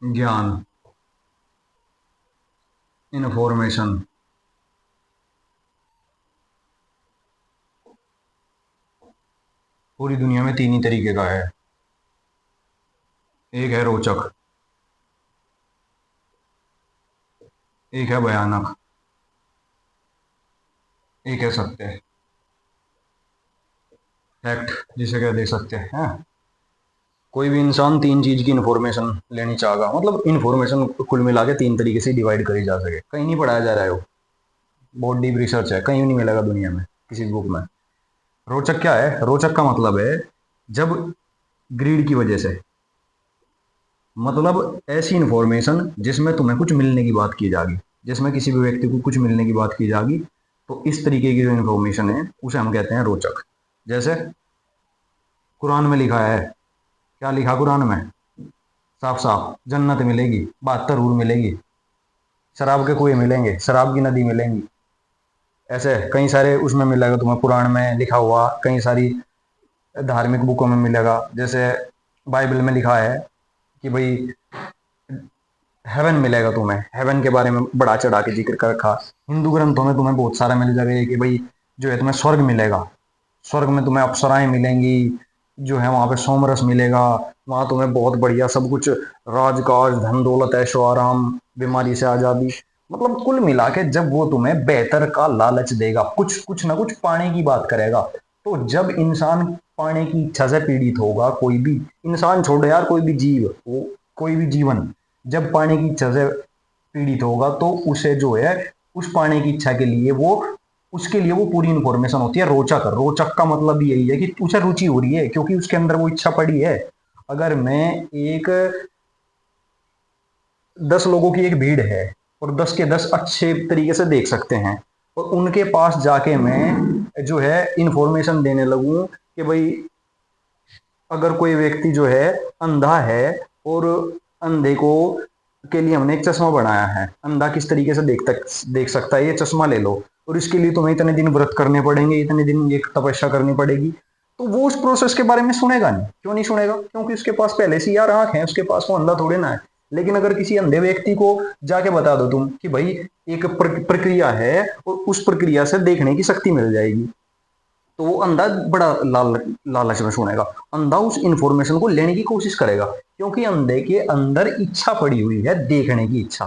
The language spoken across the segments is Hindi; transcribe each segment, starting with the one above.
ज्ञान, इन्फॉर्मेशन। पूरी दुनिया में तीन ही तरीके का है। एक है रोचक, एक है भयानक, एक है सत्य, फैक्ट जिसे कह दे सकते हैं। कोई भी इंसान तीन चीज की इन्फॉर्मेशन लेनी चाहेगा, मतलब इन्फॉर्मेशन कुल मिला के तीन तरीके से डिवाइड करी जा सके। कहीं नहीं पढ़ाया जा रहा है वो, बहुत डीप रिसर्च है, कहीं नहीं मिलेगा दुनिया में किसी बुक में। रोचक क्या है? रोचक का मतलब है जब ग्रीड की वजह से, मतलब ऐसी इन्फॉर्मेशन जिसमें तुम्हें कुछ मिलने की बात की जाएगी, जिसमें किसी भी व्यक्ति को कुछ मिलने की बात की जाएगी, तो इस तरीके की जो इन्फॉर्मेशन है उसे हम कहते हैं रोचक। जैसे कुरान में लिखा है, क्या लिखा कुरान में? साफ साफ जन्नत मिलेगी, 72 हूर मिलेगी, शराब के कुएं मिलेंगे, शराब की नदी मिलेंगी। ऐसे कई सारे उसमें मिलेगा तुम्हें, पुराण में लिखा हुआ कई सारी धार्मिक बुकों में मिलेगा। जैसे बाइबल में लिखा है कि भाई हेवन मिलेगा तुम्हें, हेवन के बारे में बड़ा चढ़ा के जिक्र कर रखा। हिंदू ग्रंथों में तुम्हें बहुत सारा मिल जाएगा कि भाई जो है तुम्हें स्वर्ग मिलेगा, स्वर्ग में तुम्हें अप्सराएं मिलेंगी, जो है वहां पे सोमरस मिलेगा, वहां तुम्हें बहुत बढ़िया सब कुछ, राजकाज, धन दौलत, ऐशो आराम, बीमारी से आजादी। मतलब कुल मिला के जब वो तुम्हें बेहतर का लालच देगा, कुछ कुछ ना कुछ पाने की बात करेगा, तो जब इंसान पाने की इच्छा से पीड़ित होगा, कोई भी इंसान छोड़ो यार, कोई भी जीव वो, कोई भी जीवन जब पाने की इच्छा से पीड़ित होगा, तो उसे जो है उस पाने की इच्छा के लिए वो, उसके लिए वो पूरी इंफॉर्मेशन होती है रोचक। रोचक का मतलब यही है कि उसे रुचि हो रही है, क्योंकि उसके अंदर वो इच्छा पड़ी है। अगर मैं एक 10 लोगों की एक भीड़ है और 10 के 10 अच्छे तरीके से देख सकते हैं, और उनके पास जाके मैं जो है इंफॉर्मेशन देने लगूं कि भाई अगर कोई व्यक्ति जो है अंधा है, और अंधे को के लिए हमने एक चश्मा बनाया है, अंधा किस तरीके से देख सकता है, ये चश्मा ले लो, और इसके लिए तुम्हें इतने दिन व्रत करने पड़ेंगे, इतने दिन ये तपस्या करनी पड़ेगी। तो वो उस प्रोसेस के बारे में सुनेगा नहीं। क्यों नहीं सुनेगा? क्योंकि उसके पास पहले से यार आंख है, उसके पास वो अंधा थोड़े ना है। लेकिन अगर किसी अंधे व्यक्ति को जाके बता दो तुम कि भाई एक प्रक्रिया है और उस प्रक्रिया से देखने की शक्ति मिल जाएगी, तो वो अंधा बड़ा लालच में सुनेगा, अंधा उस इंफॉर्मेशन को लेने की कोशिश करेगा, क्योंकि अंधे के अंदर इच्छा पड़ी हुई है, देखने की इच्छा।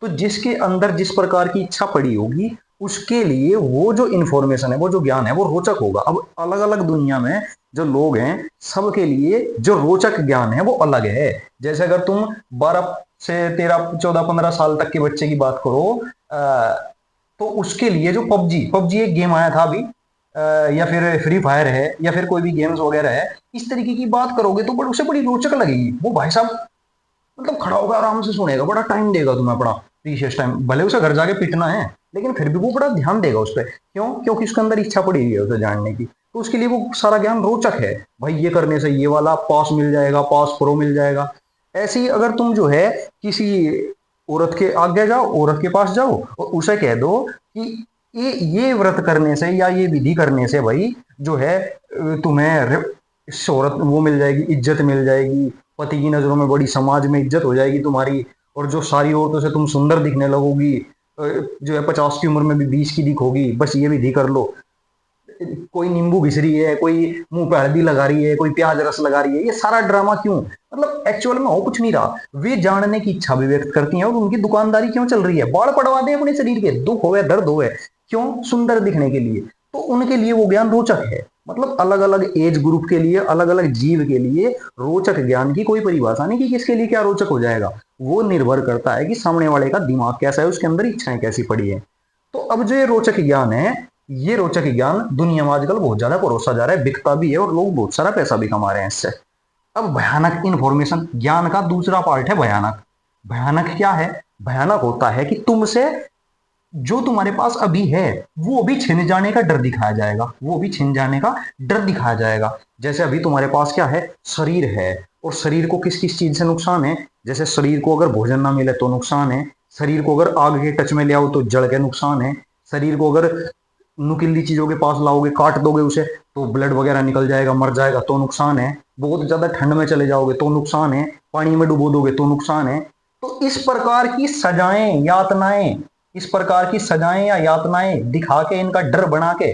तो जिसके अंदर जिस प्रकार की इच्छा पड़ी होगी, उसके लिए वो जो इंफॉर्मेशन है, वो जो ज्ञान है, वो रोचक होगा। अब अलग अलग दुनिया में जो लोग हैं, सबके लिए जो रोचक ज्ञान है वो अलग है। जैसे अगर तुम 12 से 13 14 15 साल तक के बच्चे की बात करो, तो उसके लिए जो पबजी पबजी एक गेम आया था अभी, या फिर फ्री फायर है, या फिर कोई भी गेम्स वगैरह है, इस तरीके की बात करोगे तो बड़ी उसे बड़ी रोचक लगेगी। वो भाई साहब मतलब खड़ा होकर आराम से सुनेगा, बड़ा टाइम देगा तुम्हें, बड़ा प्रीशियस टाइम, भले उसे घर जाके पिटना है, लेकिन फिर भी वो बड़ा ध्यान देगा उस पर। क्यों? क्योंकि उसके अंदर इच्छा पड़ी हुई है उसे जानने की, तो उसके लिए वो सारा ज्ञान रोचक है। भाई ये करने से ये वाला पास मिल जाएगा, पास प्रो मिल जाएगा। ऐसे ही अगर तुम जो है किसी औरत के आगे जाओ, औरत के पास जाओ और उसे कह दो कि ये व्रत करने से या ये विधि करने से भाई जो है तुम्हें शोहरत वो मिल जाएगी, इज्जत मिल जाएगी, पति की नजरों में बड़ी समाज में इज्जत हो जाएगी तुम्हारी, और जो सारी औरतों से तुम सुंदर दिखने लगोगी, जो है 50 की उम्र में भी 20 की दिखोगी, बस ये विधि कर लो। कोई नींबू घिस रही है, कोई मुंह पे हल्दी लगा रही है, कोई प्याज रस लगा रही है, ये सारा ड्रामा क्यों? मतलब एक्चुअल में हो कुछ नहीं रहा, वे जानने की इच्छा भी व्यक्त करती हैं, और उनकी दुकानदारी क्यों चल रही है? बाल पड़वा दें अपने शरीर के, दुख हो दर्द हो, क्यों? सुंदर दिखने के लिए। तो उनके लिए वो ज्ञान रोचक है। मतलब अलग अलग एज ग्रुप के लिए, अलग अलग जीव के लिए रोचक ज्ञान की कोई परिभाषा नहीं कि किसके लिए क्या रोचक हो जाएगा। वो निर्भर करता है कि सामने वाले का दिमाग कैसा है, उसके अंदर इच्छाएं कैसी पड़ी है। तो अब जो ये रोचक ज्ञान है, ये रोचक ज्ञान दुनिया में आजकल बहुत ज्यादा परोसा जा रहा है, बिकता भी है, और लोग बहुत सारा पैसा भी कमा रहे हैं इससे। अब भयानक इन्फॉर्मेशन, ज्ञान का दूसरा पार्ट है भयानक। भयानक क्या है? भयानक होता है कि तुमसे जो तुम्हारे पास अभी है वो भी छिन जाने का डर दिखाया जाएगा, वो भी छिन जाने का डर दिखाया जाएगा। जैसे अभी तुम्हारे पास क्या है? शरीर है, और शरीर को किस किस चीज से नुकसान है? जैसे शरीर को अगर भोजन ना मिले तो नुकसान है, शरीर को अगर आग के टच में ले आओ तो जल के नुकसान है, शरीर को अगर नुकीली चीजों के पास लाओगे, काट दोगे उसे, तो ब्लड वगैरह निकल जाएगा, मर जाएगा तो नुकसान है, बहुत ज्यादा ठंड में चले जाओगे तो नुकसान है, पानी में डुबो दोगे तो नुकसान है। तो इस प्रकार की सजाएं यातनाएं, इस प्रकार की सजाएं या यातनाएं दिखा के, इनका डर बना के,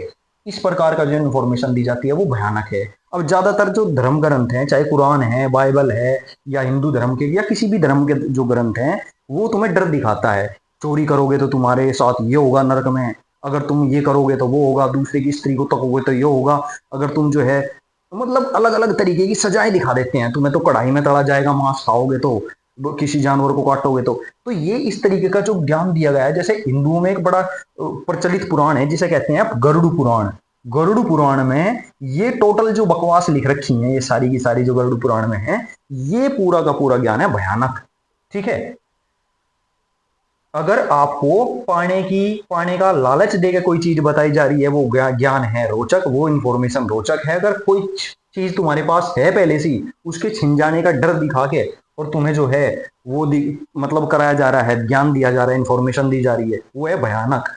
इस प्रकार का जो इन्फॉर्मेशन दी जाती है वो भयानक है। अब ज्यादातर जो धर्म ग्रंथ हैं, चाहे कुरान है, बाइबल है, या हिंदू धर्म के या किसी भी धर्म के जो ग्रंथ हैं, वो तुम्हें डर दिखाता है। चोरी करोगे तो तुम्हारे साथ ये होगा नरक में, अगर तुम ये करोगे तो वो होगा, दूसरे की स्त्री को तकोगे तो ये होगा, अगर तुम जो है, मतलब अलग अलग तरीके की सजाएं दिखा देते हैं। तुम्हें तो कढ़ाई में तला जाएगा मांस खाओगे तो, किसी जानवर को काटोगे तो ये इस तरीके का जो ज्ञान दिया गया है। जैसे हिंदुओं में एक बड़ा प्रचलित पुराण है जिसे कहते हैं गरुड़ पुराण। गरुड़ पुराण में ये टोटल जो बकवास लिख रखी है, ये सारी की सारी जो गरुड़ पुराण में है, ये पूरा का पूरा ज्ञान है भयानक। ठीक है, अगर आपको पाने का लालच देकर कोई चीज बताई जा रही है, वो ज्ञान है रोचक, वो इंफॉर्मेशन रोचक है। अगर कोई चीज तुम्हारे पास है पहले से, उसके छिन जाने का डर दिखा के और तुम्हें जो है वो मतलब कराया जा रहा है, ज्ञान दिया जा रहा है, इंफॉर्मेशन दी जा रही है, वो है भयानक।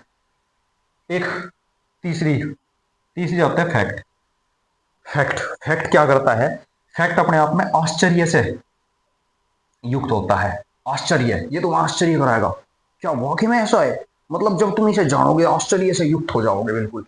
एक तीसरी तीसरी होता है फैक्ट। फैक्ट फैक्ट क्या करता है? फैक्ट अपने आप में आश्चर्य से युक्त होता है। आश्चर्य, ये तो आश्चर्य कराएगा, क्या वाकई में ऐसा है? मतलब जब तुम इसे जानोगे आश्चर्य से युक्त हो जाओगे बिल्कुल।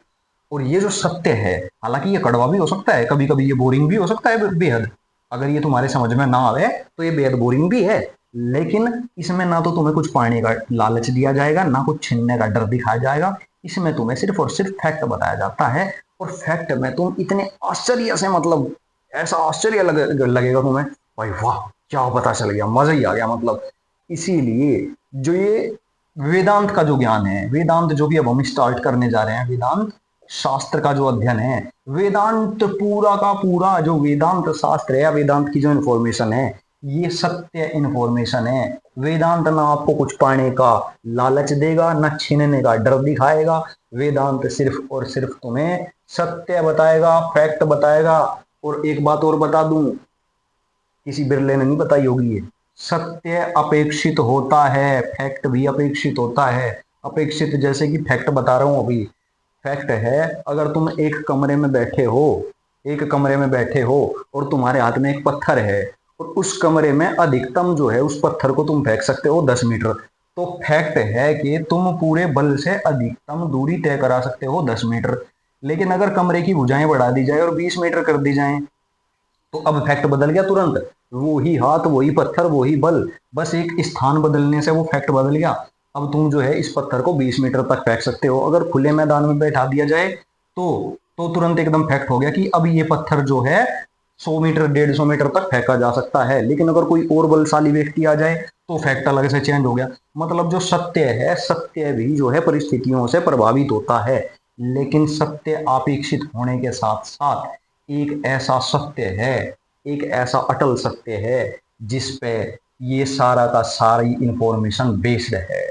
और ये जो सत्य है, हालांकि ये कड़वा भी हो सकता है, कभी कभी ये बोरिंग भी हो सकता है बेहद। अगर ये तुम्हारे समझ में ना आवे तो ये बेहद बोरिंग भी है, लेकिन इसमें ना तो तुम्हें कुछ पाने का लालच दिया जाएगा, ना कुछ छीनने का डर दिखाया जाएगा। इसमें तुम्हें सिर्फ और सिर्फ फैक्ट बताया जाता है। और फैक्ट में तुम इतने आश्चर्य से, मतलब ऐसा आश्चर्य लगेगा तुम्हें, भाई वाह क्या पता चल गया, मजा ही आ गया मतलब। इसीलिए जो ये वेदांत का जो ज्ञान है, वेदांत जो भी अब हम स्टार्ट करने जा रहे हैं, वेदांत शास्त्र का जो अध्ययन है, वेदांत पूरा का पूरा जो वेदांत शास्त्र है या वेदांत की जो इन्फॉर्मेशन है, ये सत्य इन्फॉर्मेशन है। वेदांत ना आपको कुछ पाने का लालच देगा, ना छीनने का डर दिखाएगा। वेदांत सिर्फ और सिर्फ तुम्हें सत्य बताएगा, फैक्ट बताएगा। और एक बात और बता दूं, किसी बिरले ने नहीं बताई होगी ये, सत्य अपेक्षित होता है, फैक्ट भी अपेक्षित होता है। अपेक्षित जैसे कि फैक्ट बता रहा हूं अभी, फैक्ट है अगर तुम एक कमरे में बैठे हो, एक कमरे में बैठे हो और तुम्हारे हाथ में एक पत्थर है, और उस कमरे में अधिकतम जो है उस पत्थर को तुम फेंक सकते हो 10 मीटर, तो फैक्ट है कि तुम पूरे बल से अधिकतम दूरी तय करा सकते हो 10 मीटर। लेकिन अगर कमरे की भुजाएं बढ़ा दी जाए और 20 मीटर कर दी जाए, तो अब फैक्ट बदल गया तुरंत। वही हाथ, वही पत्थर, वही बल, बस एक स्थान बदलने से वो फैक्ट बदल गया। अब तुम जो है इस पत्थर को 20 मीटर तक फेंक सकते हो। अगर खुले मैदान में बैठा दिया जाए तो तुरंत एकदम फैक्ट हो गया कि अब ये पत्थर जो है 100 मीटर 150 मीटर तक फेंका जा सकता है। लेकिन अगर कोई और बलशाली व्यक्ति आ जाए तो फैक्ट अलग से चेंज हो गया। मतलब जो सत्य है, सत्य भी जो है परिस्थितियों से प्रभावित होता है, लेकिन सत्य अपेक्षित होने के साथ साथ एक ऐसा सत्य है, एक ऐसा अटल सत्य है जिस पे ये सारा का सारी इंफॉर्मेशन बेस्ड है।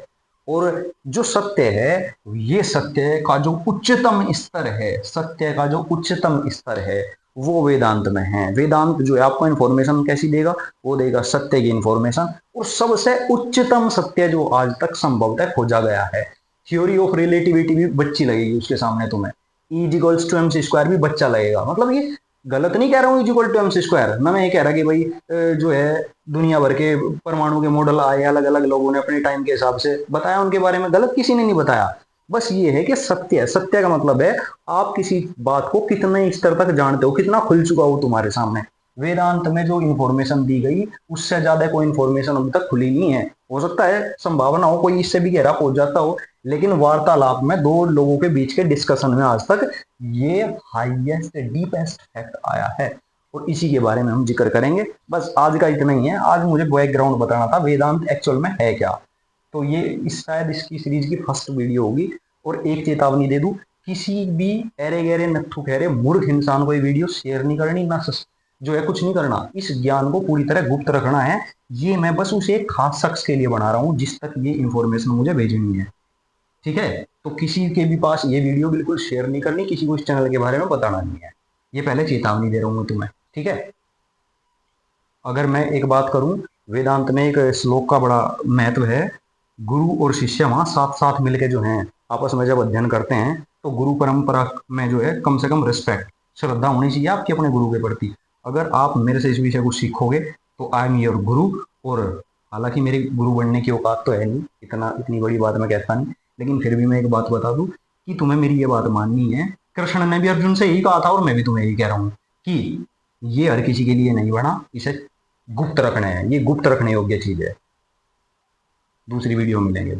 और जो सत्य है, ये सत्य का जो उच्चतम स्तर है, सत्य का जो उच्चतम स्तर है वो वेदांत में है। वेदांत जो है आपको इंफॉर्मेशन कैसी देगा? वो देगा सत्य की इंफॉर्मेशन, और सबसे उच्चतम सत्य जो आज तक संभवतः खोजा गया है। थ्योरी ऑफ रिलेटिविटी भी बच्ची लगेगी उसके सामने तुम्हें, E=mc² भी बच्चा लगेगा। मतलब ये गलत नहीं कह रहा हूँ E=mc², ना मैं ये कह रहा कि भाई जो है दुनिया भर के परमाणु के मॉडल आए, अलग अलग लोगों ने अपने टाइम के हिसाब से बताया, उनके बारे में गलत किसी ने नहीं बताया। बस ये है कि सत्य, सत्य का मतलब है आप किसी बात को कितने स्तर तक जानते हो, कितना खुल चुका हो तुम्हारे सामने। वेदांत में जो इन्फॉर्मेशन दी गई उससे ज्यादा कोई इन्फॉर्मेशन अभी तक खुली नहीं है। हो सकता है संभावना हो कोई इससे भी गहरा पहुंच जाता हो, लेकिन वार्तालाप में दो लोगों के बीच के डिस्कशन में आज तक ये हाईएस्ट डीपेस्ट फैक्ट आया है, और इसी के बारे में हम जिक्र करेंगे। बस आज का इतना ही है। आज मुझे बैकग्राउंड बताना था वेदांत एक्चुअल में है क्या। तो ये शायद इसकी सीरीज की फर्स्ट वीडियो होगी। और एक चेतावनी दे दूं, किसी भी अरे गहरे नत्थु खैरे मूर्ख इंसान को ये वीडियो शेयर नहीं करनी, ना जो है कुछ नहीं करना। इस ज्ञान को पूरी तरह गुप्त रखना है। ये मैं बस उसे एक खास शख्स के लिए बना रहा हूँ जिस तक ये इंफॉर्मेशन मुझे भेजनी है। ठीक है, तो किसी के भी पास ये वीडियो बिल्कुल शेयर नहीं करनी, किसी को इस चैनल के बारे में बताना नहीं है। ये पहले चेतावनी दे रहा हूँ तुम्हें, ठीक है। अगर मैं एक बात करूं, वेदांत में एक श्लोक का बड़ा महत्व है। गुरु और शिष्य वहां साथ साथ मिलके जो हैं आपस में जब अध्ययन करते हैं, तो गुरु परंपरा में जो है कम से कम रिस्पेक्ट, श्रद्धा होनी चाहिए आपकी अपने गुरु के प्रति। अगर आप मेरे से इस विषय को सीखोगे तो आई एम योर गुरु। और हालांकि मेरे गुरु बनने की औकात तो है नहीं, इतनी बड़ी बात मैं कहता नहीं, लेकिन फिर भी मैं एक बात बता दूं कि तुम्हें मेरी ये बात माननी है। कृष्ण ने भी अर्जुन से यही कहा था, और मैं भी तुम्हें यही कह रहा हूँ कि ये हर किसी के लिए नहीं बना, इसे गुप्त रखना है, ये गुप्त रखने योग्य चीज है। दूसरी वीडियो मिलेंगे।